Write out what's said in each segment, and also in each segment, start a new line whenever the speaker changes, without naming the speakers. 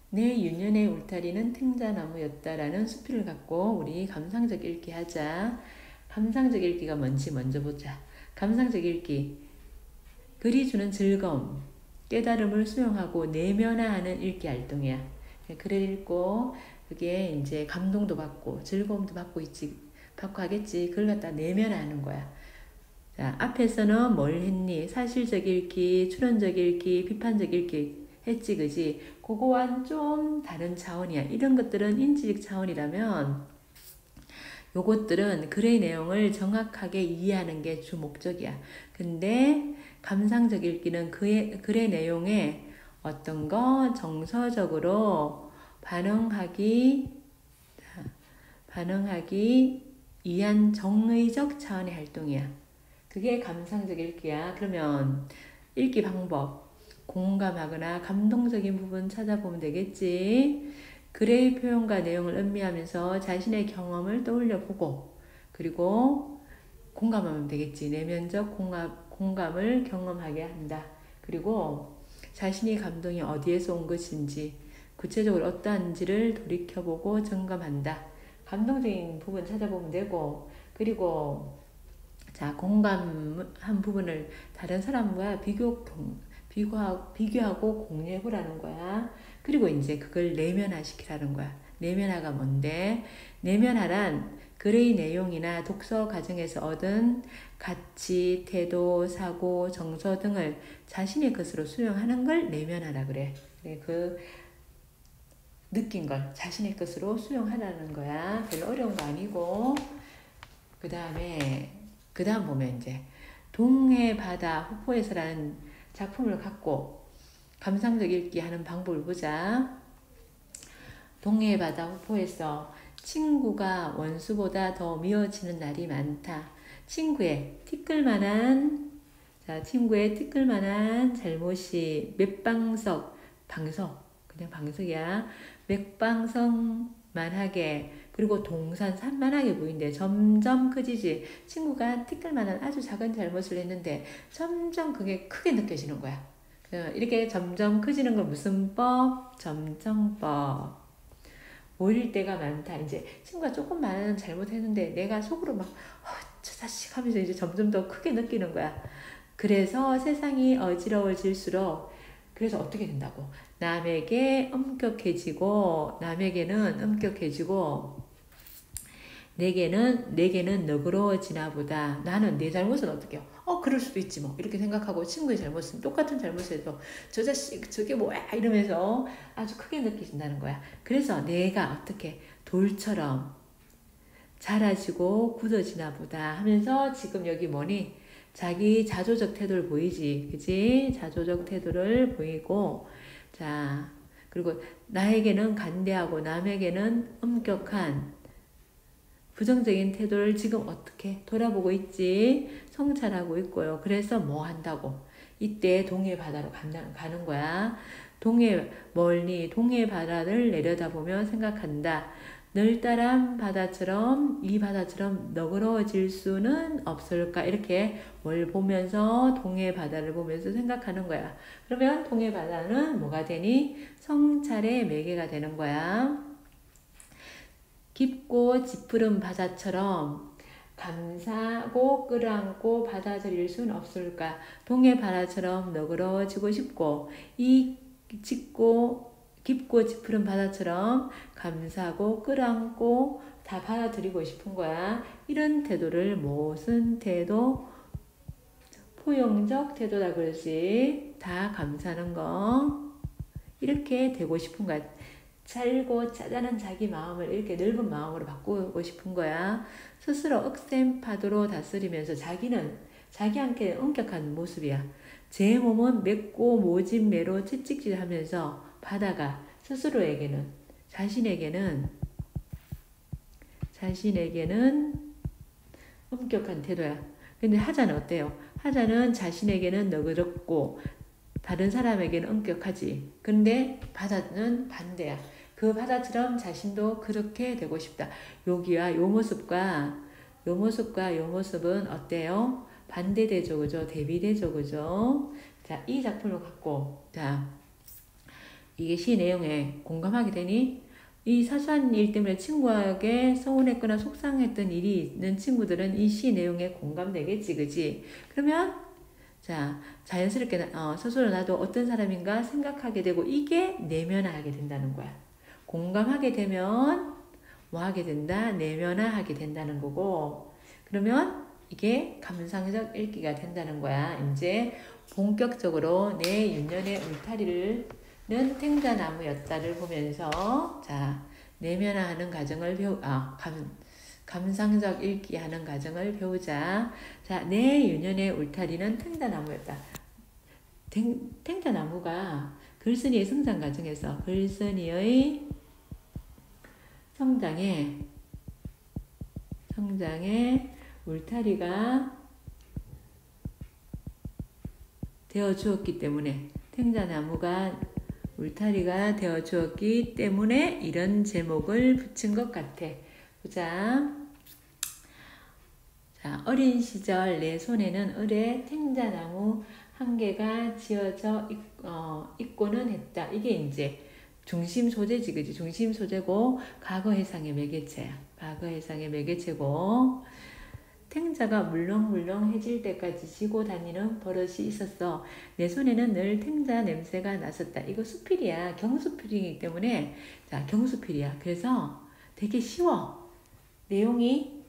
내 윤년의 울타리는 탱자나무였다라는 수필을 갖고 우리 감상적 읽기 하자. 감상적 읽기가 뭔지 먼저 보자. 감상적 읽기. 글이 주는 즐거움, 깨달음을 수용하고 내면화하는 읽기 활동이야. 글을 읽고 그게 이제 감동도 받고 즐거움도 받고 하겠지. 그걸 갖다 내면화하는 거야. 자, 앞에서는 뭘 했니? 사실적 읽기, 추론적 읽기, 비판적 읽기 했지, 그지? 그거와는 좀 다른 차원이야. 이런 것들은 인지적 차원이라면 요것들은 글의 내용을 정확하게 이해하는 게 주 목적이야. 근데 감상적 읽기는 글의 내용에 어떤 거 정서적으로 반응하기 위한 정의적 차원의 활동이야. 그게 감상적 읽기야. 그러면 읽기 방법, 공감하거나 감동적인 부분 찾아보면 되겠지. 글의 표현과 내용을 음미하면서 자신의 경험을 떠올려보고, 그리고 공감하면 되겠지. 내면적 공감을 경험하게 한다. 그리고 자신이 감동이 어디에서 온 것인지, 구체적으로 어떠한지를 돌이켜보고 점검한다. 감동적인 부분 찾아보면 되고, 그리고 자, 공감한 부분을 다른 사람과 비교하고 공유해보라는 거야. 그리고 이제 그걸 내면화시키라는 거야. 내면화가 뭔데? 내면화란 글의 내용이나 독서 과정에서 얻은 가치, 태도, 사고, 정서 등을 자신의 것으로 수용하는 걸 내면화라 그래. 그 느낀 걸 자신의 것으로 수용하라는 거야. 별로 어려운 거 아니고. 그 다음 보면 이제 동해 바다 후포에서라는 작품을 갖고 감상적 읽기 하는 방법을 보자. 동해 바다 후포에서 친구가 원수보다 더 미워지는 날이 많다. 친구의 티끌만한 잘못이 그냥 방석이야. 맥방석만하게 그리고 동산산만하게 보인대. 점점 커지지. 친구가 티끌만한 아주 작은 잘못을 했는데 점점 그게 크게 느껴지는 거야. 이렇게 점점 커지는 걸 무슨 법? 점정법. 모일 때가 많다. 이제 친구가 조금만 잘못했는데 내가 속으로 막 저 자식 하면서 이제 점점 더 크게 느끼는 거야. 그래서 세상이 어지러워질수록 그래서 어떻게 된다고? 남에게는 엄격해지고 내게는 너그러워지나 보다. 나는 내 잘못은 어떻게 해요? 그럴 수도 있지 뭐. 이렇게 생각하고 친구의 잘못은 똑같은 잘못을 해도 저 자식 저게 뭐야 이러면서 아주 크게 느껴진다는 거야. 그래서 내가 어떻게 돌처럼 자라지고 굳어지나 보다 하면서 지금 여기 뭐니? 자기 자조적 태도를 보이지. 그치? 자조적 태도를 보이고 자 그리고 나에게는 간대하고 남에게는 엄격한 부정적인 태도를 지금 어떻게 돌아보고 있지? 성찰하고 있고요. 그래서 뭐 한다고? 이때 동해 바다로 가는 거야. 멀리 동해 바다를 내려다보며 생각한다. 널따란 바다처럼 이 바다처럼 너그러워질 수는 없을까? 이렇게 뭘 보면서 동해 바다를 보면서 생각하는 거야. 그러면 동해 바다는 뭐가 되니? 성찰의 매개가 되는 거야. 깊고 짙푸른 바다처럼 감사하고 끌어안고 받아들일 수는 없을까? 동해 바다처럼 너그러워지고 싶고 이 깊고 짙푸른 바다처럼 감사하고 끌어안고 다 받아들이고 싶은 거야. 이런 태도를 무슨 태도? 포용적 태도다 그러지. 다 감사하는 거. 이렇게 되고 싶은 거야. 잘고 짜잘한 자기 마음을 이렇게 넓은 마음으로 바꾸고 싶은 거야. 스스로 억센 파도로 다스리면서 자기한테 엄격한 모습이야. 제 몸은 맵고 모진 매로 채찍질하면서 바다가 자신에게는 엄격한 태도야. 근데 하자는 어때요? 하자는 자신에게는 너그럽고 다른 사람에게는 엄격하지. 근데 바다는 반대야. 그 바다처럼 자신도 그렇게 되고 싶다. 여기와 요 모습은 어때요? 반대되죠, 그죠? 대비되죠, 그죠? 자, 이 작품을 갖고, 자, 이게 시 내용에 공감하게 되니? 이 사소한 일 때문에 친구에게 서운했거나 속상했던 일이 있는 친구들은 이 시 내용에 공감되겠지, 그지? 그러면 자, 자연스럽게 스스로 나도 어떤 사람인가 생각하게 되고 이게 내면화하게 된다는 거야. 공감하게 되면 뭐 하게 된다? 내면화하게 된다는 거고, 그러면 이게 감상적 읽기가 된다는 거야. 이제 본격적으로 내 윤년의 울타리는 탱자나무였다를 보면서 자, 내면화하는 과정을 감상적 읽기 하는 과정을 배우자. 자, 내 윤년의 울타리는 탱자나무였다. 탱자나무가 글쓴이의 성장 과정에서 글쓴이의 성장에 울타리가 되어 주었기 때문에 탱자나무가 울타리가 되어 주었기 때문에 이런 제목을 붙인 것 같아. 보자. 자, 어린 시절 내 손에는 을의 탱자나무 한 개가 지어져 있고는 했다. 이게 이제 중심 소재지, 그지? 중심 소재고 과거 해상의 매개체야. 과거 해상의 매개체고 탱자가 물렁물렁해질 때까지 지고 다니는 버릇이 있었어. 내 손에는 늘 탱자 냄새가 났었다. 이거 수필이야. 경수필이기 때문에 자, 경수필이야. 그래서 되게 쉬워. 내용이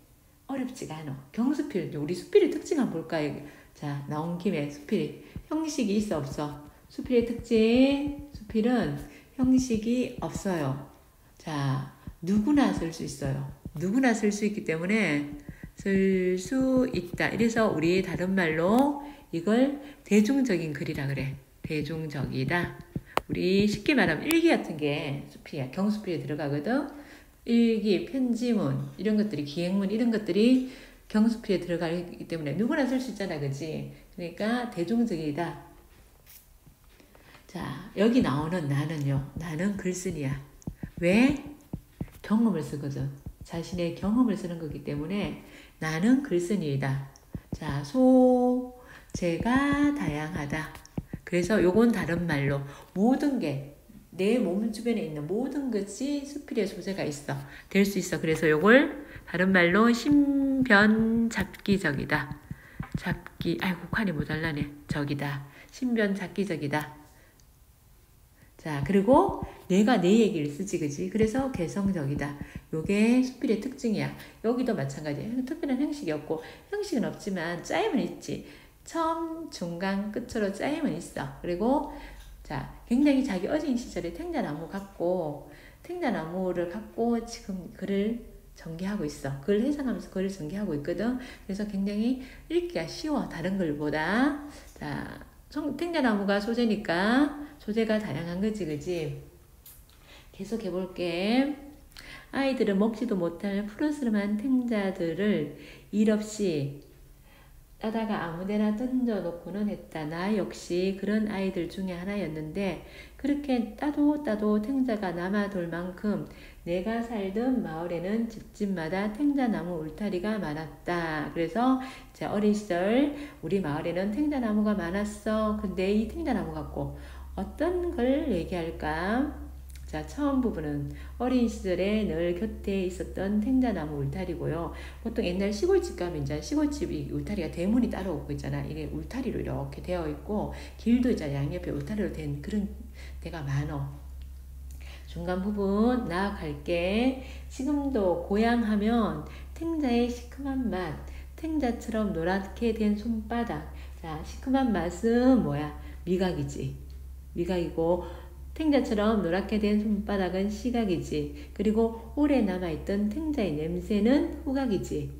어렵지가 않아. 경수필, 우리 수필의 특징 한번 볼까요? 자, 나온 김에 수필 형식이 있어 없어? 수필의 특징, 수필은 형식이 없어요. 자, 누구나 쓸 수 있어요. 누구나 쓸 수 있기 때문에 쓸 수 있다. 이래서 우리 다른 말로 이걸 대중적인 글이라 그래. 대중적이다. 우리 쉽게 말하면 일기 같은 게 수필이야. 경수필에 들어가거든. 일기, 편지문 이런 것들이 기행문 이런 것들이 경수필에 들어가기 때문에 누구나 쓸 수 있잖아, 그지? 그러니까 대중적이다. 자, 여기 나오는 나는요. 나는 글쓴이야. 왜? 경험을 쓰거든. 자신의 경험을 쓰는 거기 때문에 나는 글쓴이이다. 자, 소재가 다양하다. 그래서 요건 다른 말로 모든 게 내 몸 주변에 있는 모든 것이 수필의 소재가 있어. 될 수 있어. 그래서 요걸 다른 말로 신변잡기적이다. 아이고, 칸이 모자라네. 적이다. 신변잡기적이다. 자, 그리고 내가 내 얘기를 쓰지, 그지? 그래서 개성적이다. 요게 수필의 특징이야. 여기도 마찬가지야. 특별한 형식이 없고, 형식은 없지만 짜임은 있지. 처음, 중간, 끝으로 짜임은 있어. 그리고 자, 굉장히 자기 어린 시절에 탱자나무를 갖고 지금 글을 전개하고 있어. 글을 해석하면서 글을 전개하고 있거든. 그래서 굉장히 읽기가 쉬워. 다른 글보다. 자, 탱자나무가 소재니까 소재가 다양한 거지, 그지? 계속 해볼게. 아이들은 먹지도 못할 푸르스름한 탱자들을 일 없이 따다가 아무데나 던져놓고는 했다. 나 역시 그런 아이들 중에 하나였는데 그렇게 따도 탱자가 남아돌 만큼 내가 살던 마을에는 집집마다 탱자나무 울타리가 많았다. 그래서 제 어린 시절 우리 마을에는 탱자나무가 많았어. 근데 이 탱자나무 갖고 어떤 걸 얘기할까? 자, 처음 부분은 어린 시절에 늘 곁에 있었던 탱자나무 울타리고요. 보통 옛날 시골집 가면 이제 시골집이 울타리가 대문이 따로 없고 있잖아. 이게 울타리로 이렇게 되어 있고 길도 이제 양옆에 울타리로 된 그런 데가 많어. 중간 부분 나아갈게. 지금도 고향 하면 탱자의 시큼한 맛, 탱자처럼 노랗게 된 손바닥. 자, 시큼한 맛은 뭐야? 미각이지. 미각이고 탱자처럼 노랗게 된 손바닥은 시각이지. 그리고 오래 남아있던 탱자의 냄새는 후각이지.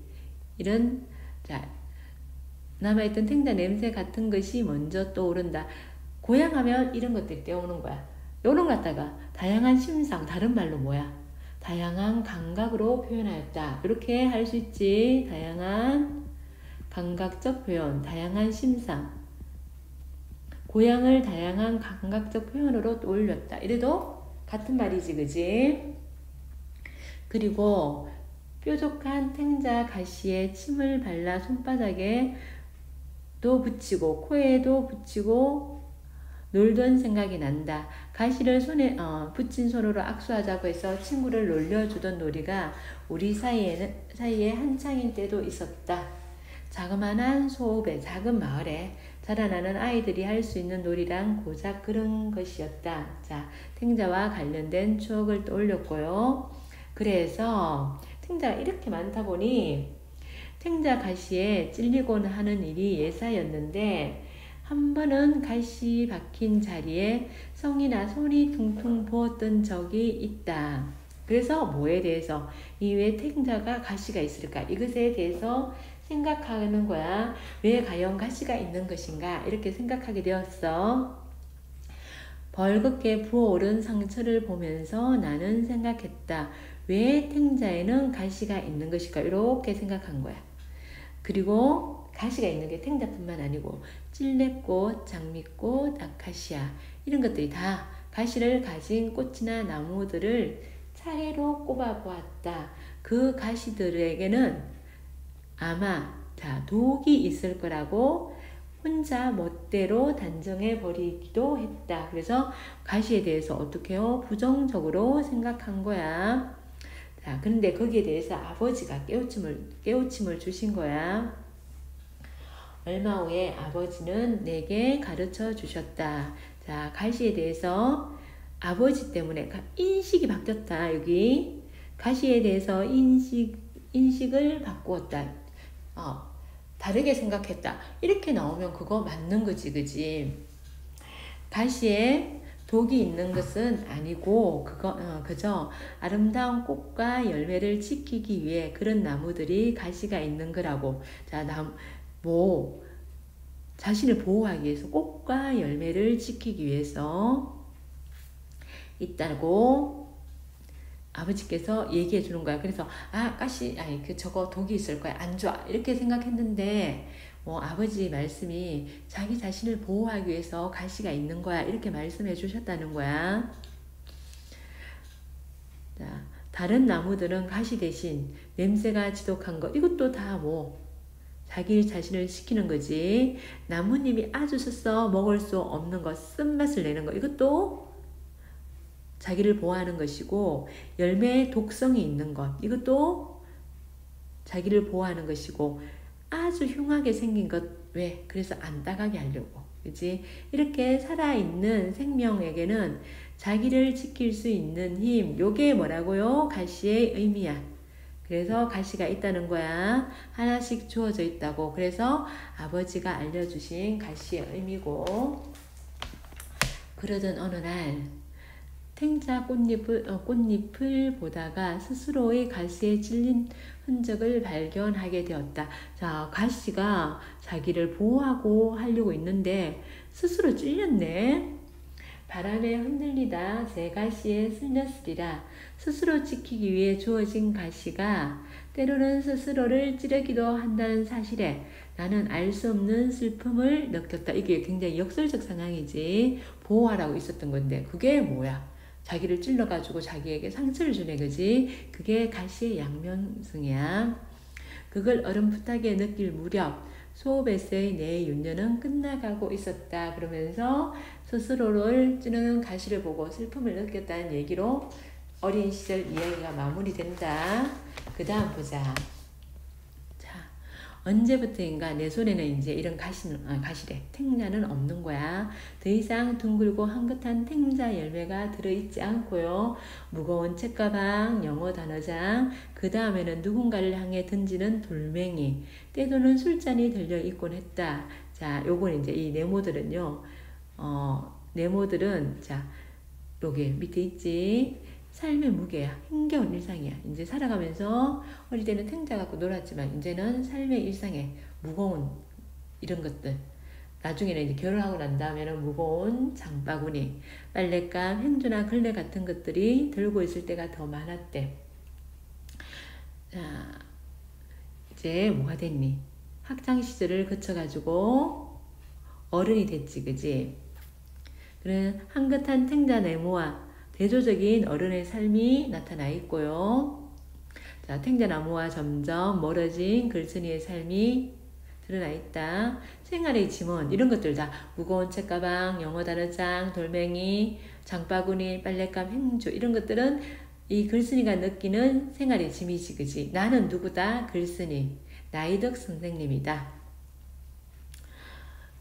이런 자 남아있던 탱자 냄새 같은 것이 먼저 떠오른다. 고향하면 이런 것들이 떠오르는 거야. 요런 갖다가 다양한 심상, 다른 말로 뭐야? 다양한 감각으로 표현하였다. 이렇게 할 수 있지. 다양한 감각적 표현, 다양한 심상. 고향을 다양한 감각적 표현으로 떠올렸다. 이래도 같은 말이지, 그지? 그리고 뾰족한 탱자 가시에 침을 발라 손바닥에도 붙이고 코에도 붙이고 놀던 생각이 난다. 가시를 손에 붙인 손으로 악수하자고 해서 친구를 놀려주던 놀이가 우리 사이에 한창인 때도 있었다. 자그마한 소읍의 작은 마을에 자라나는 아이들이 할 수 있는 놀이란 고작 그런 것이었다. 자, 탱자와 관련된 추억을 떠올렸고요. 그래서 탱자가 이렇게 많다 보니 탱자 가시에 찔리곤 하는 일이 예사였는데 한 번은 가시 박힌 자리에 성이나 손이 퉁퉁 부었던 적이 있다. 그래서 뭐에 대해서 이 왜 탱자가 가시가 있을까? 이것에 대해서 생각하는 거야. 왜 과연 가시가 있는 것인가? 이렇게 생각하게 되었어. 벌겋게 부어오른 상처를 보면서 나는 생각했다. 왜 탱자에는 가시가 있는 것일까? 이렇게 생각한 거야. 그리고 가시가 있는 게 탱자뿐만 아니고 찔레꽃, 장미꽃, 아카시아 이런 것들이 다 가시를 가진 꽃이나 나무들을 차례로 꼽아보았다. 그 가시들에게는 아마 독이 있을 거라고 혼자 멋대로 단정해 버리기도 했다. 그래서 가시에 대해서 어떻게 해요? 부정적으로 생각한 거야. 자, 그런데 거기에 대해서 아버지가 깨우침을 주신 거야. 얼마 후에 아버지는 내게 가르쳐 주셨다. 자, 가시에 대해서 아버지 때문에 인식이 바뀌었다. 여기 가시에 대해서 인식을 바꾸었다. 다르게 생각했다. 이렇게 나오면 그거 맞는 거지, 그지? 가시에 독이 있는 것은 아니고 그저 아름다운 꽃과 열매를 지키기 위해 그런 나무들이 가시가 있는 거라고. 자, 자신을 보호하기 위해서 꽃과 열매를 지키기 위해서 있다고 아버지께서 얘기해 주는 거야. 그래서 저거 독이 있을 거야. 안 좋아. 이렇게 생각했는데 아버지 말씀이 자기 자신을 보호하기 위해서 가시가 있는 거야. 이렇게 말씀해 주셨다는 거야. 자, 다른 나무들은 가시 대신 냄새가 지독한 것. 이것도 다 자기 자신을 시키는 거지. 나뭇잎이 아주 써서 먹을 수 없는 것, 쓴맛을 내는 것. 이것도 자기를 보호하는 것이고, 열매에 독성이 있는 것, 이것도 자기를 보호하는 것이고, 아주 흉하게 생긴 것, 왜? 그래서 안 따가게 하려고. 그치? 이렇게 살아있는 생명에게는 자기를 지킬 수 있는 힘, 요게 뭐라고요? 가시의 의미야. 그래서 가시가 있다는 거야. 하나씩 주어져 있다고. 그래서 아버지가 알려주신 가시의 의미고, 그러던 어느 날 탱자 꽃잎을 보다가 스스로의 가시에 찔린 흔적을 발견하게 되었다. 자, 가시가 자기를 보호하고 하려고 있는데 스스로 찔렸네. 바람에 흔들리다 제 가시에 쓸렸으리라. 스스로 지키기 위해 주어진 가시가 때로는 스스로를 찌르기도 한다는 사실에 나는 알 수 없는 슬픔을 느꼈다. 이게 굉장히 역설적 상황이지. 보호하라고 있었던 건데 그게 뭐야? 자기를 찔러가지고 자기에게 상처를 주네, 그지? 그게 가시의 양면성이야. 그걸 어렴풋하게 느낄 무렵 소업에서의 내 윤년은 끝나가고 있었다. 그러면서 스스로를 찌르는 가시를 보고 슬픔을 느꼈다는 얘기로 어린 시절 이야기가 마무리된다. 그 다음 보자. 자, 언제부터인가 내 손에는 이제 이런 가시래. 탱자는 없는 거야. 더 이상 둥글고 향긋한 탱자 열매가 들어있지 않고요. 무거운 책가방, 영어 단어장, 그 다음에는 누군가를 향해 던지는 돌멩이, 때도는 술잔이 들려있곤 했다. 자, 요건 이제 이 네모들은요. 네모들은 자, 여기 밑에 있지. 삶의 무게야. 힘겨운 일상이야. 이제 살아가면서 어릴 때는 탱자 갖고 놀았지만 이제는 삶의 일상에 무거운 이런 것들. 나중에는 이제 결혼하고 난 다음에는 무거운 장바구니, 빨랫감, 행주나 걸레 같은 것들이 들고 있을 때가 더 많았대. 자, 이제 뭐가 됐니? 학창 시절을 거쳐가지고 어른이 됐지, 그지? 그런 향긋한 탱자 네모와 대조적인 어른의 삶이 나타나 있고요. 자, 탱자나무와 점점 멀어진 글쓴이의 삶이 드러나 있다. 생활의 짐은 이런 것들 다 무거운 책가방, 영어 단어장, 돌멩이, 장바구니, 빨랫감, 행주 이런 것들은 이 글쓴이가 느끼는 생활의 짐이지, 그지? 나는 누구다? 글쓴이. 나이덕 선생님이다.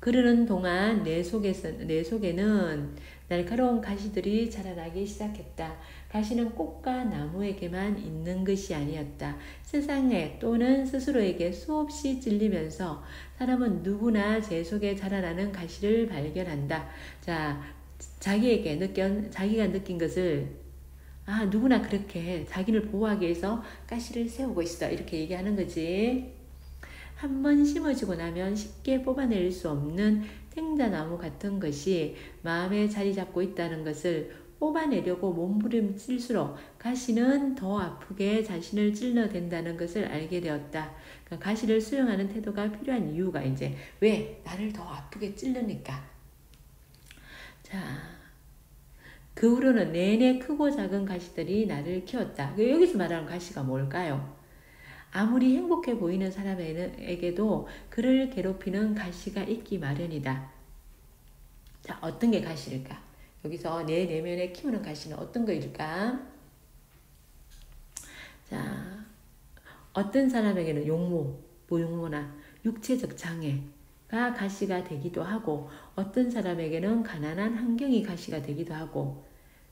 그러는 동안 내 속에는 날카로운 가시들이 자라나기 시작했다. 가시는 꽃과 나무에게만 있는 것이 아니었다. 세상에 또는 스스로에게 수없이 찔리면서 사람은 누구나 제 속에 자라나는 가시를 발견한다. 자, 자기가 느낀 것을 누구나 그렇게 자기를 보호하기 위해서 가시를 세우고 있어. 이렇게 얘기하는 거지. 한번 심어지고 나면 쉽게 뽑아낼 수 없는 생자나무 같은 것이 마음에 자리 잡고 있다는 것을 뽑아내려고 몸부림칠수록 가시는 더 아프게 자신을 찔러댄다는 것을 알게 되었다. 그러니까 가시를 수용하는 태도가 필요한 이유가 이제 왜? 나를 더 아프게 찔르니까. 자, 그 후로는 내내 크고 작은 가시들이 나를 키웠다. 여기서 말하는 가시가 뭘까요? 아무리 행복해 보이는 사람에게도 그를 괴롭히는 가시가 있기 마련이다. 자, 어떤 게 가시일까? 여기서 내 내면에 키우는 가시는 어떤 거일까? 자, 어떤 사람에게는 용모, 무용모나 육체적 장애가 가시가 되기도 하고, 어떤 사람에게는 가난한 환경이 가시가 되기도 하고,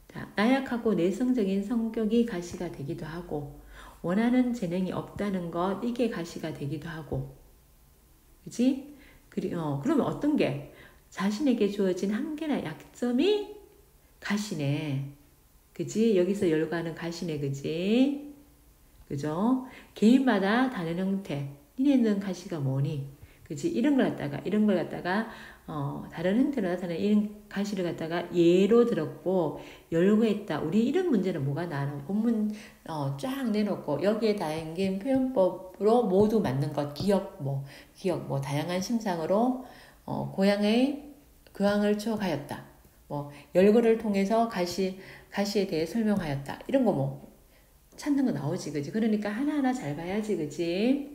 자, 나약하고 내성적인 성격이 가시가 되기도 하고, 원하는 재능이 없다는 것, 이게 가시가 되기도 하고, 그지? 그러면 어떤 게? 자신에게 주어진 한계나 약점이 가시네. 그지? 여기서 열거하는 가시네, 그지? 그죠? 개인마다 다른 형태. 니네는 가시가 뭐니? 그지? 이런 걸 갖다가, 다른 형태로 나타나는 이런 가시를 갖다가 예로 들었고, 열거했다. 우리 이런 문제는 뭐가 나는 본문, 쫙 내놓고, 여기에 담긴 표현법으로 모두 맞는 것, 기억, 다양한 심상으로, 고향의 교황을 추억하였다. 열거를 통해서 가시에 대해 설명하였다. 이런 거 찾는 거 나오지, 그지? 그러니까 하나하나 잘 봐야지, 그지?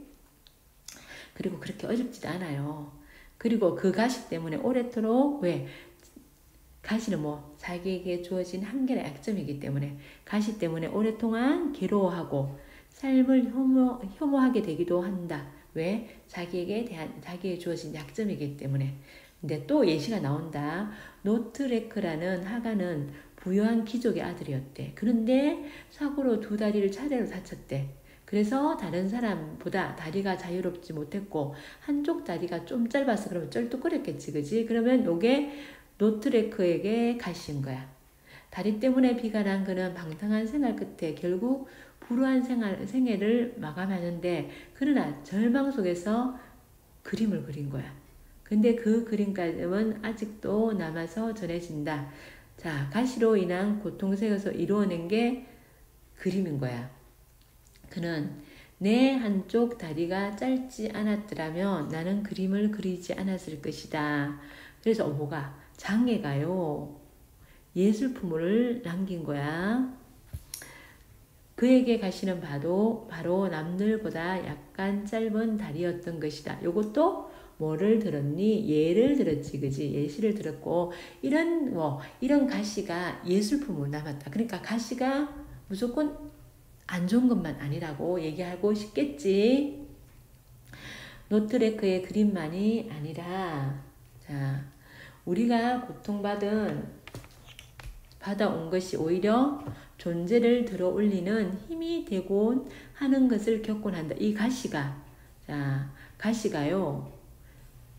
그리고 그렇게 어렵지도 않아요. 그리고 그 가시 때문에 오래도록 왜? 가시는 자기에게 주어진 한계나 약점이기 때문에 가시 때문에 오랫동안 괴로워하고 삶을 혐오하게 되기도 한다. 왜? 자기에 주어진 약점이기 때문에. 근데 또 예시가 나온다. 노트레크라는 하가는 부유한 귀족의 아들이었대. 그런데 사고로 두 다리를 차례로 다쳤대. 그래서 다른 사람보다 다리가 자유롭지 못했고 한쪽 다리가 좀 짧아서 그러면 쩔뚝거렸겠지, 그지? 그러면 요게 노트레크에게 가시인 거야. 다리 때문에 비관한 그는 방탕한 생활 끝에 결국 불우한 생애를 마감하는데 그러나 절망 속에서 그림을 그린 거야. 근데 그 그림감은 아직도 남아서 전해진다. 자, 가시로 인한 고통 속에서 이루어낸 게 그림인 거야. 그는 내 한쪽 다리가 짧지 않았더라면 나는 그림을 그리지 않았을 것이다. 그래서 뭐가? 장애가요. 예술품을 남긴 거야. 그에게 가시는 바로 남들보다 약간 짧은 다리였던 것이다. 요것도 뭐를 들었니? 예를 들었지, 그지? 예시를 들었고, 이런 가시가 예술품으로 남았다. 그러니까 가시가 무조건 안 좋은 것만 아니라고 얘기하고 싶겠지. 노트레크의 그림만이 아니라, 자, 우리가 받아온 것이 오히려 존재를 들어 올리는 힘이 되곤 하는 것을 겪곤 한다. 이 가시가요,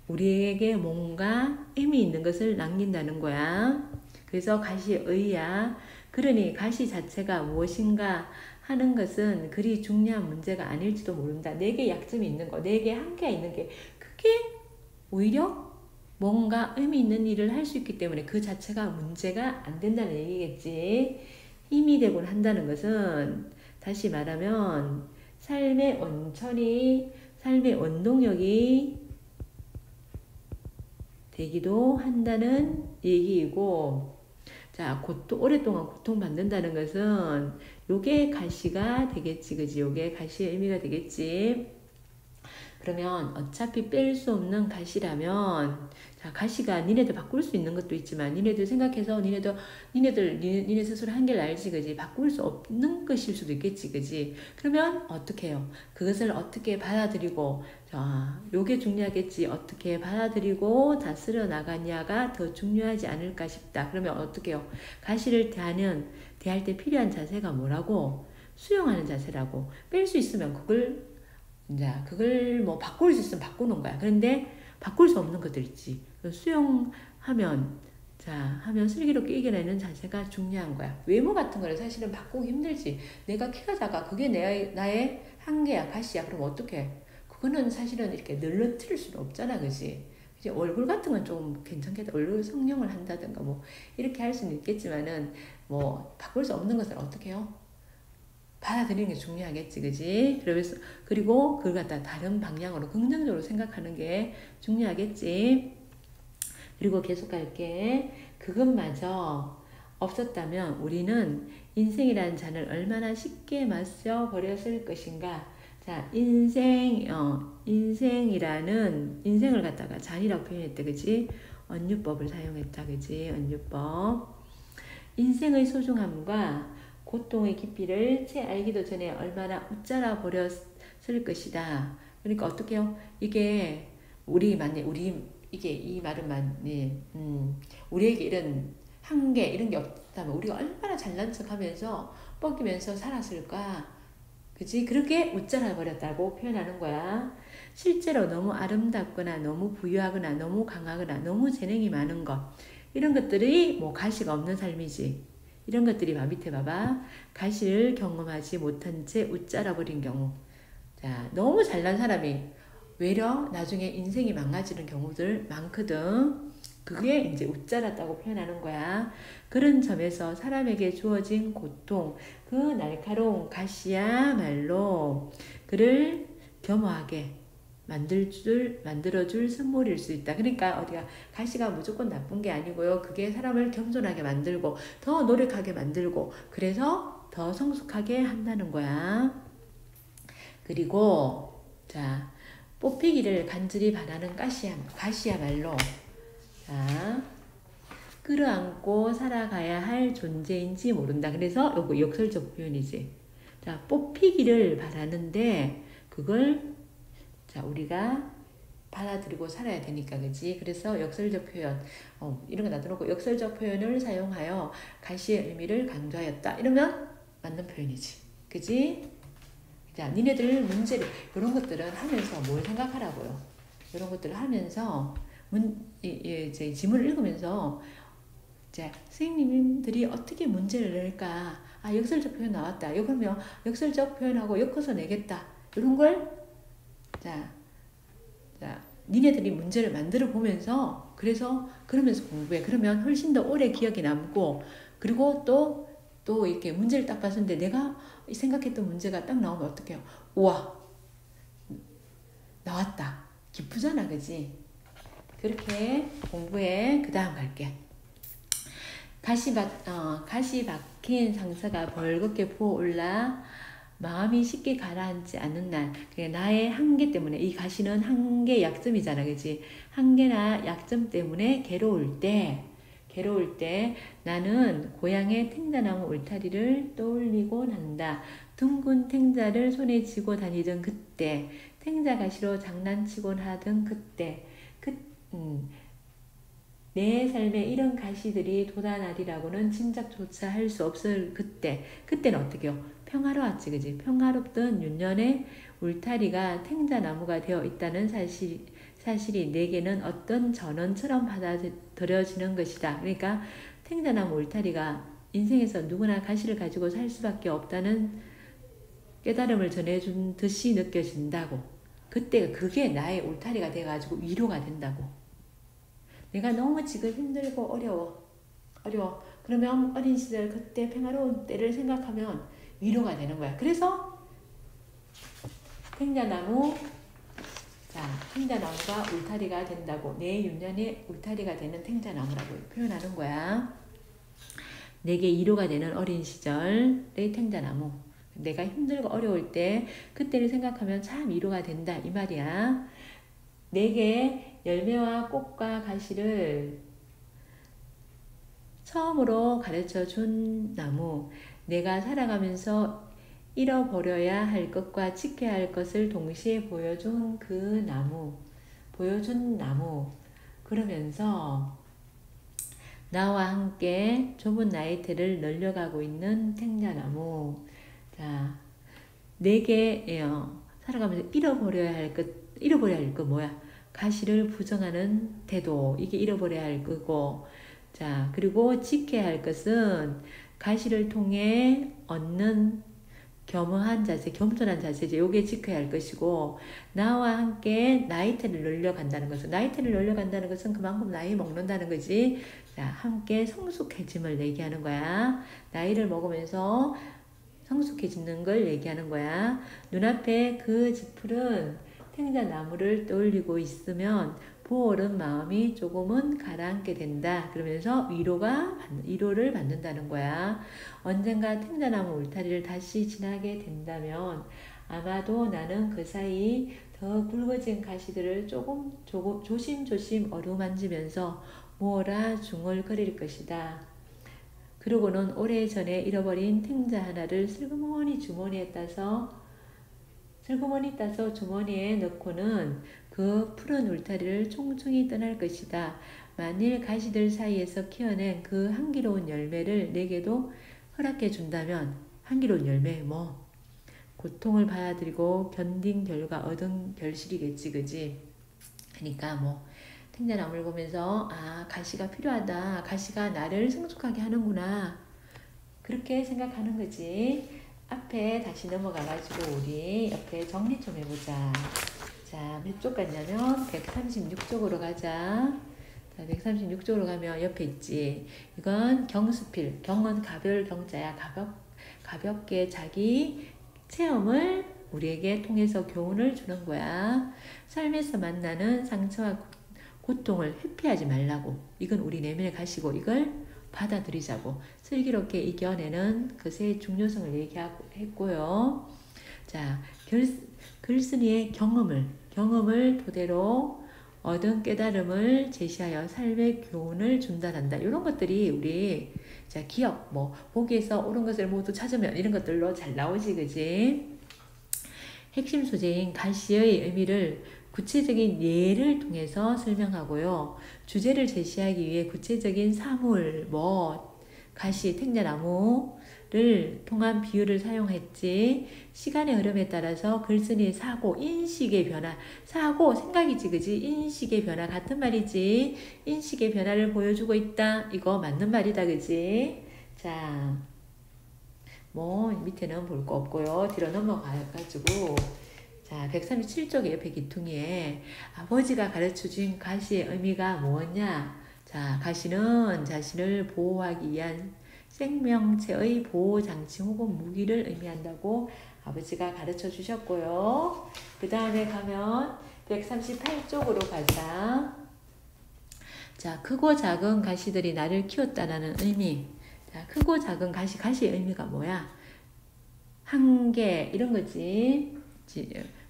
우리에게 뭔가 의미 있는 것을 남긴다는 거야. 그래서 가시의 의야. 그러니 가시 자체가 무엇인가 하는 것은 그리 중요한 문제가 아닐지도 모른다. 내게 약점이 있는 거, 내게 한계가 있는 게 그게 오히려 뭔가 의미 있는 일을 할 수 있기 때문에 그 자체가 문제가 안 된다는 얘기겠지. 힘이 되곤 한다는 것은 다시 말하면 삶의 원동력이 되기도 한다는 얘기이고, 자, 오랫동안 고통받는다는 것은 요게 가시가 되겠지, 그지? 요게 가시의 의미가 되겠지. 그러면 어차피 뺄 수 없는 가시라면, 자, 가시가 니네들 바꿀 수 있는 것도 있지만, 니네들 생각해서 니네 스스로 한계를 알지, 그지? 바꿀 수 없는 것일 수도 있겠지, 그지? 그러면 어떻게 해요? 그것을 어떻게 받아들이고, 자, 요게 중요하겠지. 어떻게 받아들이고 다스려 나가냐가 더 중요하지 않을까 싶다. 그러면 어떻게 해요? 가시를 대할 때 필요한 자세가 뭐라고? 수용하는 자세라고. 뺄 수 있으면 그걸 뭐 바꿀 수 있으면 바꾸는 거야. 그런데 바꿀 수 없는 것들 있지. 수용하면, 하면 슬기롭게 이겨내는 자세가 중요한 거야. 외모 같은 거는 사실은 바꾸기 힘들지. 내가 키가 작아. 그게 나의 한계야, 가시야. 그럼 어떡해? 그거는 사실은 이렇게 늘러뜨릴 수는 없잖아, 그지? 이제 얼굴 같은 건 좀 괜찮겠다. 얼굴 성형을 한다든가 뭐 이렇게 할 수는 있겠지만은 뭐 바꿀 수 없는 것을 어떻게 해요? 받아들이는 게 중요하겠지, 그지? 그리고 그걸 갖다 다른 방향으로 긍정적으로 생각하는 게 중요하겠지. 그리고 계속 갈게. 그것마저 없었다면 우리는 인생이라는 잔을 얼마나 쉽게 마셔버렸을 것인가. 자, 인생을 갖다가 잔이라고 표현했다, 그지? 언유법을 사용했다, 그지? 언유법. 인생의 소중함과 고통의 깊이를 채 알기도 전에 얼마나 웃자라 버렸을 것이다. 그러니까 어떻게요? 이게 이 말은 맞네. 우리에게 이런 한계 이런 게 없다면 우리가 얼마나 잘난 척하면서 뻐기면서 살았을까? 그지? 그렇게 웃자라 버렸다고 표현하는 거야. 실제로 너무 아름답거나 너무 부유하거나 너무 강하거나 너무 재능이 많은 것 이런 것들이 뭐 가시가 없는 삶이지. 이런 것들이 밑에 봐봐. 가시를 경험하지 못한 채 웃자라 버린 경우. 자, 너무 잘난 사람이 외려 나중에 인생이 망가지는 경우들 많거든. 그게 이제 웃자랐다고 표현하는 거야. 그런 점에서 사람에게 주어진 고통, 그 날카로운 가시야말로 그를 겸허하게 만들어줄 선물일 수 있다. 그러니까 어디가 가시가 무조건 나쁜 게 아니고요. 그게 사람을 겸손하게 만들고 더 노력하게 만들고 그래서 더 성숙하게 한다는 거야. 그리고 자, 뽑히기를 간절히 바라는 가시야말로 자, 끌어안고 살아가야 할 존재인지 모른다. 그래서 요거 역설적 표현이지. 자, 뽑히기를 바라는데 그걸 자, 우리가 받아들이고 살아야 되니까, 그지? 그래서 역설적 표현, 이런 거 놔두고 역설적 표현을 사용하여 가시의 의미를 강조하였다. 이러면 맞는 표현이지. 그지? 자, 니네들 문제를, 이런 것들은 하면서 뭘 생각하라고요? 이런 것들을 하면서, 이제 지문을 읽으면서, 자, 선생님들이 어떻게 문제를 낼까? 아, 역설적 표현 나왔다. 그러면 역설적 표현하고 엮어서 내겠다. 이런 걸 자, 니네들이 문제를 만들어 보면서 그러면서 공부해. 그러면 훨씬 더 오래 기억이 남고 그리고 또 이렇게 문제를 딱 봤는데 내가 생각했던 문제가 딱 나오면 어떡해요? 우와, 나왔다. 기쁘잖아, 그지? 그렇게 공부해. 그 다음 갈게. 가시 박힌 상처가 벌겋게 부어올라 마음이 쉽게 가라앉지 않는 날. 나의 한계 때문에 이 가시는 한계 약점이잖아, 그치? 한계나 약점 때문에 괴로울 때 나는 고향의 탱자나무 울타리를 떠올리곤 한다. 둥근 탱자를 손에 쥐고 다니던 그때, 탱자 가시로 장난치곤 하던 그때, 내 삶에 이런 가시들이 돋아나리라고는 짐작조차 할 수 없을 그때는 어떻게 해요? 평화로웠지, 그지? 평화롭던 윤년의 울타리가 탱자나무가 되어 있다는 사실이 내게는 어떤 전원처럼 받아들여지는 것이다. 그러니까 탱자나무 울타리가 인생에서 누구나 가시를 가지고 살 수밖에 없다는 깨달음을 전해준 듯이 느껴진다고. 그게 나의 울타리가 돼가지고 위로가 된다고. 내가 너무 지금 힘들고 어려워. 그러면 어린 시절 그때 평화로운 때를 생각하면 위로가 되는 거야. 그래서 탱자나무가 울타리가 된다고. 내 윤년의 울타리가 되는 탱자나무라고 표현하는 거야. 내게 위로가 되는 어린 시절의 탱자나무. 내가 힘들고 어려울 때 그때를 생각하면 참 위로가 된다 이 말이야. 내게 열매와 꽃과 가시를 처음으로 가르쳐 준 나무, 내가 살아가면서 잃어버려야 할 것과 지켜야 할 것을 동시에 보여준 그 나무, 보여준 나무. 그러면서 나와 함께 좁은 나이테를 늘려가고 있는 탱자나무. 자, 내게 살아가면서 잃어버려야 할 것 뭐야? 가시를 부정하는 태도, 이게 잃어버려야 할 거고, 자, 그리고 지켜야 할 것은 가시를 통해 얻는 겸허한 자세, 겸손한 자세죠. 요게 지켜야 할 것이고, 나와 함께 나이테를 늘려간다는 것은, 나이테를 늘려간다는 것은 그만큼 나이 먹는다는 거지. 자, 함께 성숙해짐을 얘기하는 거야. 나이를 먹으면서 성숙해지는 걸 얘기하는 거야. 눈앞에 그 짚푸른 탱자나무를 떠올리고 있으면 부어오른 마음이 조금은 가라앉게 된다. 그러면서 위로를 받는다는 거야. 언젠가 탱자나무 울타리를 다시 지나게 된다면 아마도 나는 그 사이 더 굵어진 가시들을 조심조심 어루만지면서 모으라 중얼거릴 것이다. 그러고는 오래전에 잃어버린 탱자 하나를 슬그머니 따서 주머니에 넣고는 그 푸른 울타리를 총총히 떠날 것이다. 만일 가시들 사이에서 키워낸 그 향기로운 열매를 내게도 허락해 준다면, 향기로운 열매 고통을 받아들이고 견딘 결과 얻은 결실이겠지, 그지? 그러니까 탱자나무를 보면서 가시가 필요하다. 가시가 나를 성숙하게 하는구나. 그렇게 생각하는 거지. 앞에 다시 넘어가가지고 우리 옆에 정리 좀 해보자. 자, 몇 쪽 갔냐면 136쪽으로 가자. 자, 136쪽으로 가면 옆에 있지. 이건 경수필. 경은 가벼울 경자야. 가볍게 자기 체험을 우리에게 통해서 교훈을 주는 거야. 삶에서 만나는 상처와 고통을 회피하지 말라고. 이건 우리 내면에 가시고 이걸 받아들이자고. 슬기롭게 이겨내는 것의 중요성을 얘기했고요. 자, 글쓴이의 경험을 토대로 얻은 깨달음을 제시하여 삶의 교훈을 준다란다. 이런 것들이 우리 기억, 보기에서 옳은 것을 모두 찾으면 이런 것들로 잘 나오지, 그지? 핵심 소재인 가시의 의미를 구체적인 예를 통해서 설명하고요. 주제를 제시하기 위해 구체적인 사물, 가시, 탱자나무를 통한 비유를 사용했지. 시간의 흐름에 따라서 글쓴이의 사고, 인식의 변화, 생각이지, 그지? 인식의 변화, 같은 말이지. 인식의 변화를 보여주고 있다. 이거 맞는 말이다, 그지? 자, 밑에는 볼 거 없고요. 뒤로 넘어가가지고. 자, 137쪽에 옆에 기퉁이에 아버지가 가르쳐준 가시의 의미가 뭐냐? 자, 가시는 자신을 보호하기 위한 생명체의 보호장치 혹은 무기를 의미한다고 아버지가 가르쳐 주셨고요. 그 다음에 가면 138쪽으로 가자. 자, 크고 작은 가시들이 나를 키웠다라는 의미. 자, 크고 작은 가시의 의미가 뭐야? 한계, 이런 거지.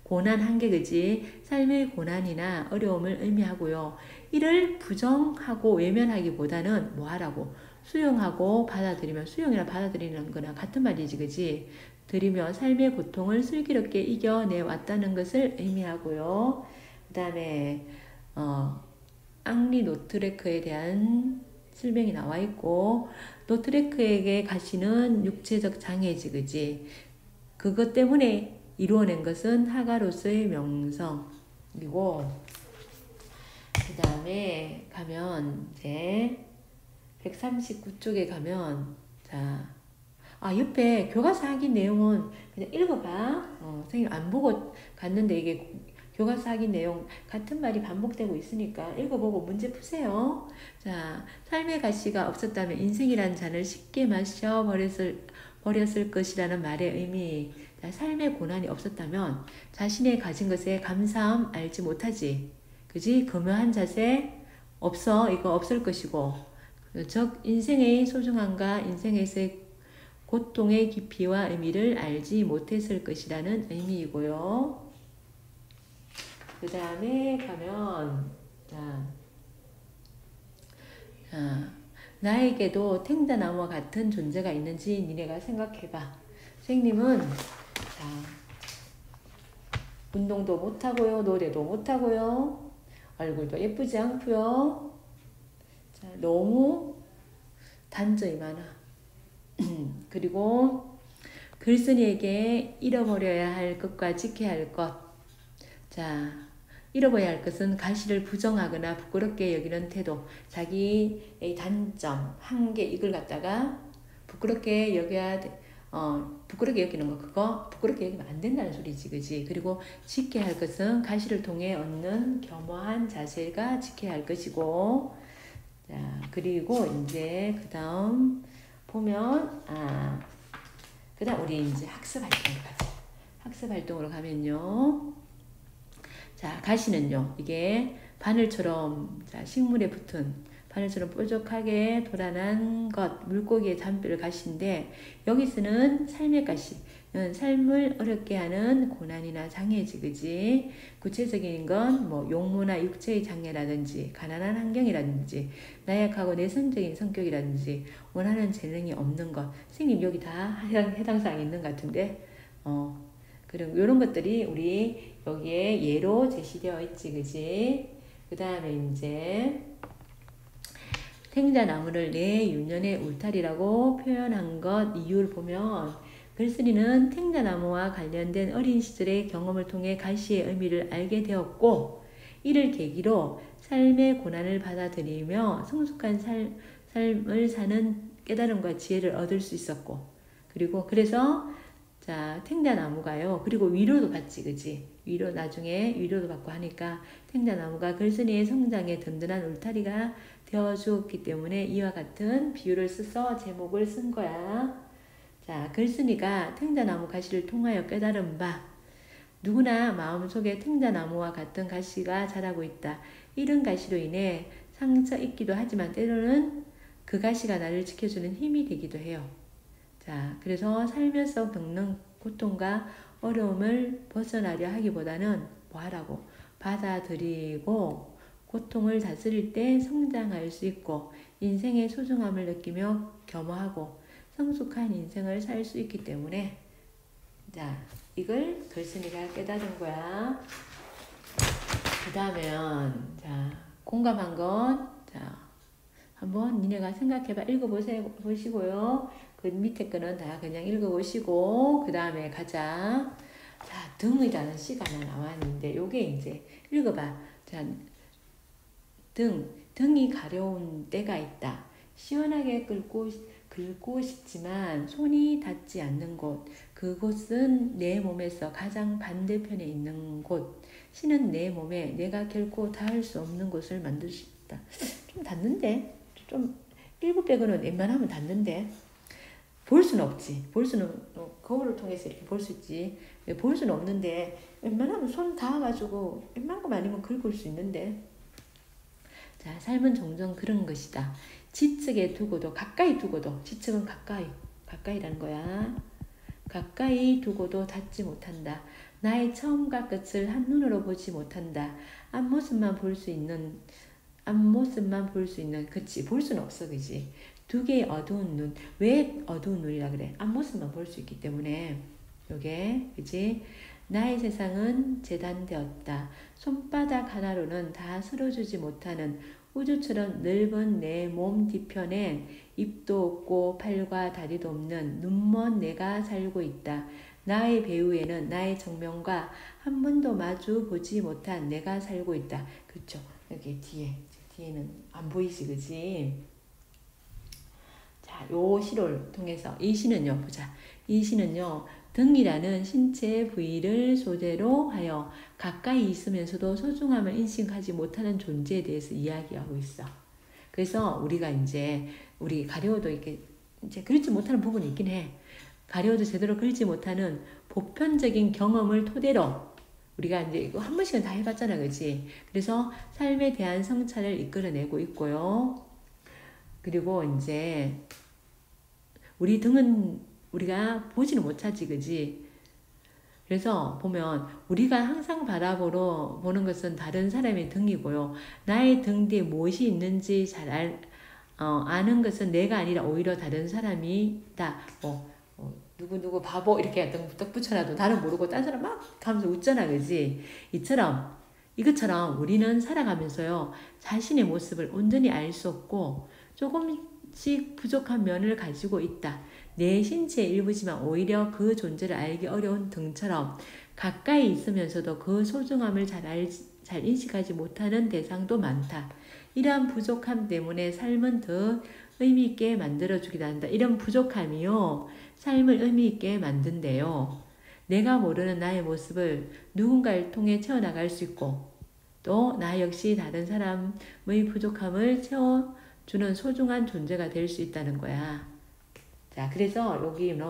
고난, 한계, 그지? 삶의 고난이나 어려움을 의미하고요. 이를 부정하고 외면하기보다는 하라고? 수용하고 받아들이면, 수용이나 받아들이는 거나 같은 말이지, 그지? 들이며 삶의 고통을 슬기롭게 이겨내왔다는 것을 의미하고요. 그 다음에 앙리 노트레크에 대한 설명이 나와 있고, 노트레크에게 가시는 육체적 장애지, 그지? 그것 때문에 이루어낸 것은 하가로서의 명성이고, 그 다음에 가면 이제 139쪽에 가면 옆에 교과서 확인 내용은 그냥 읽어봐. 선생님 안 보고 갔는데 이게 교과서 확인 내용 같은 말이 반복되고 있으니까 읽어보고 문제 푸세요. 자, 삶의 가시가 없었다면 인생이란 잔을 쉽게 마셔 버렸을 것이라는 말의 의미. 자, 삶의 고난이 없었다면 자신의 가진 것에 감사함 알지 못하지. 그지? 교묘한 자세 없어. 이거 없을 것이고. 즉 인생의 소중함과 인생에서의 고통의 깊이와 의미를 알지 못했을 것이라는 의미이고요. 그 다음에 가면 나에게도 탱자나무와 같은 존재가 있는지 니네가 생각해봐. 선생님은 운동도 못하고요, 노래도 못하고요, 얼굴도 예쁘지 않고요. 너무 단점이 많아. 그리고 글쓴이에게 잃어버려야 할 것과 지켜야 할 것. 잃어버려야 할 것은 가시를 부정하거나 부끄럽게 여기는 태도. 자기의 단점, 한계, 이걸 갖다가 부끄럽게 여겨야 돼. 부끄럽게 여기는 거, 그거 부끄럽게 여기면 안 된다는 소리지, 그지? 그리고 지켜야 할 것은 가시를 통해 얻는 겸허한 자세가 지켜야 할 것이고, 그리고 이제 그 다음 보면, 그 다음 우리 이제 학습 활동으로 가자. 학습 활동으로 가면요. 가시는요, 이게 바늘처럼, 식물에 붙은 바늘처럼 뾰족하게 도란한 것, 물고기의 잔뼈를 가시인데, 여기서는 삶의 가시, 삶을 어렵게 하는 고난이나 장애지, 그지? 구체적인 건 뭐 용모나 육체의 장애라든지, 가난한 환경이라든지, 나약하고 내성적인 성격이라든지, 원하는 재능이 없는 것. 선생님 여기 다 해당 사항이 있는 것 같은데, 그리고 이런 것들이 우리 여기에 예로 제시되어 있지, 그지? 그 다음에 이제 탱자나무를 내 윤년의 울타리라고 표현한 것 이유를 보면, 글쓴이는 탱자나무와 관련된 어린 시절의 경험을 통해 가시의 의미를 알게 되었고, 이를 계기로 삶의 고난을 받아들이며 성숙한 삶을 사는 깨달음과 지혜를 얻을 수 있었고, 그리고 그래서 탱자나무가요, 그리고 위로도 받지, 그지? 나중에 위로도 받고 하니까 탱자나무가 글쓴이의 성장에 든든한 울타리가 되어주었기 때문에 이와 같은 비유를 써서 제목을 쓴 거야. 글쓴이가 탱자나무 가시를 통하여 깨달은 바, 누구나 마음속에 탱자나무와 같은 가시가 자라고 있다. 이런 가시로 인해 상처 입기도 하지만 때로는 그 가시가 나를 지켜주는 힘이 되기도 해요. 그래서 살면서 겪는 고통과 어려움을 벗어나려 하기보다는 뭐하라고? 받아들이고 고통을 다스릴 때 성장할 수 있고 인생의 소중함을 느끼며 겸허하고 성숙한 인생을 살 수 있기 때문에, 이걸 글쓴이가 깨달은 거야. 그 다음엔 공감한 건 한번 니네가 생각해봐. 읽어보시고요. 그 밑에 거는 다 그냥 읽어보시고 그 다음에 가자. 등이라는 시가 하나 나왔는데 요게 이제 읽어봐. 등이 가려운 때가 있다. 시원하게 긁고 싶지만 손이 닿지 않는 곳, 그곳은 내 몸에서 가장 반대편에 있는 곳. 신은 내 몸에 내가 결코 닿을 수 없는 곳을 만들 수 있다. 좀 닿는데? 좀 700원은 웬만하면 닿는데? 볼 수는 없지. 볼 수는 거울을 통해서 이렇게 볼 수 있지. 볼 수는 없는데 웬만하면 손 닿아가지고 웬만한 거 아니면 긁을 수 있는데. 삶은 종종 그런 것이다. 지측에 두고도, 가까이 두고도, 지측은 가까이라는 거야. 가까이 두고도 닿지 못한다. 나의 처음과 끝을 한눈으로 보지 못한다. 앞모습만 볼 수 있는, 그치, 볼 수는 없어, 그치. 두 개의 어두운 눈. 왜 어두운 눈이라 그래? 앞모습만 볼 수 있기 때문에. 요게, 그치. 나의 세상은 재단되었다. 손바닥 하나로는 다 쓸어주지 못하는 우주처럼 넓은 내 몸 뒤편엔 입도 없고 팔과 다리도 없는 눈먼 내가 살고 있다. 나의 배후에는 나의 정면과 한 번도 마주 보지 못한 내가 살고 있다. 그렇죠? 여기 뒤에는 안 보이지, 그지? 요 시를 통해서 이 시는요, 보자. 이 시는요, 등이라는 신체 부위를 소재로 하여 가까이 있으면서도 소중함을 인식하지 못하는 존재에 대해서 이야기하고 있어. 그래서 우리가 이제 우리 가려워도 이렇게 이제 그리지 못하는 부분이 있긴 해. 가려워도 제대로 그리지 못하는 보편적인 경험을 토대로 우리가 이제 이거 한 번씩은 다 해봤잖아, 그렇지? 그래서 삶에 대한 성찰을 이끌어내고 있고요. 그리고 이제 우리 등은 우리가 보지는 못하지, 그지? 그래서 보면 우리가 항상 보는 것은 다른 사람의 등이고요. 나의 등 뒤에 무엇이 있는지 아는 것은 내가 아니라 오히려 다른 사람이다. 누구 바보 이렇게 딱 붙여놔도 나는 모르고 딴 사람 막 가면서 웃잖아, 그지? 이것처럼 우리는 살아가면서요, 자신의 모습을 온전히 알 수 없고 조금씩 부족한 면을 가지고 있다. 내 신체의 일부지만 오히려 그 존재를 알기 어려운 등처럼 가까이 있으면서도 그 소중함을 잘 인식하지 못하는 대상도 많다. 이러한 부족함 때문에 삶은 더 의미 있게 만들어주기도 한다. 이런 부족함이요, 삶을 의미 있게 만든대요. 내가 모르는 나의 모습을 누군가를 통해 채워나갈 수 있고, 또 나 역시 다른 사람의 부족함을 채워주는 소중한 존재가 될 수 있다는 거야. 자, 그래서 여기는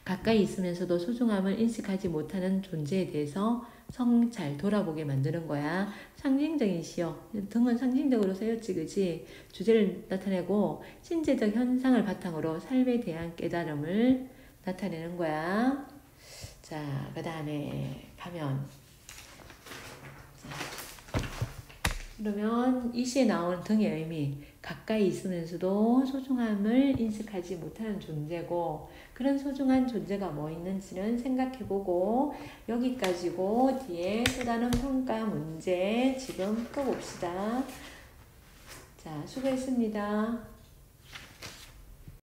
가까이 있으면서도 소중함을 인식하지 못하는 존재에 대해서 잘 돌아보게 만드는 거야. 상징적인 시요. 등은 상징적으로 쓰였지, 그지? 주제를 나타내고 신체적 현상을 바탕으로 삶에 대한 깨달음을 나타내는 거야. 자, 그 다음에 가면, 그러면 이 시에 나온 등의 의미, 가까이 있으면서도 소중함을 인식하지 못하는 존재고, 그런 소중한 존재가 뭐 있는지는 생각해보고, 여기까지고 뒤에 또 다른 평가 문제 지금 풀어봅시다. 자, 수고했습니다.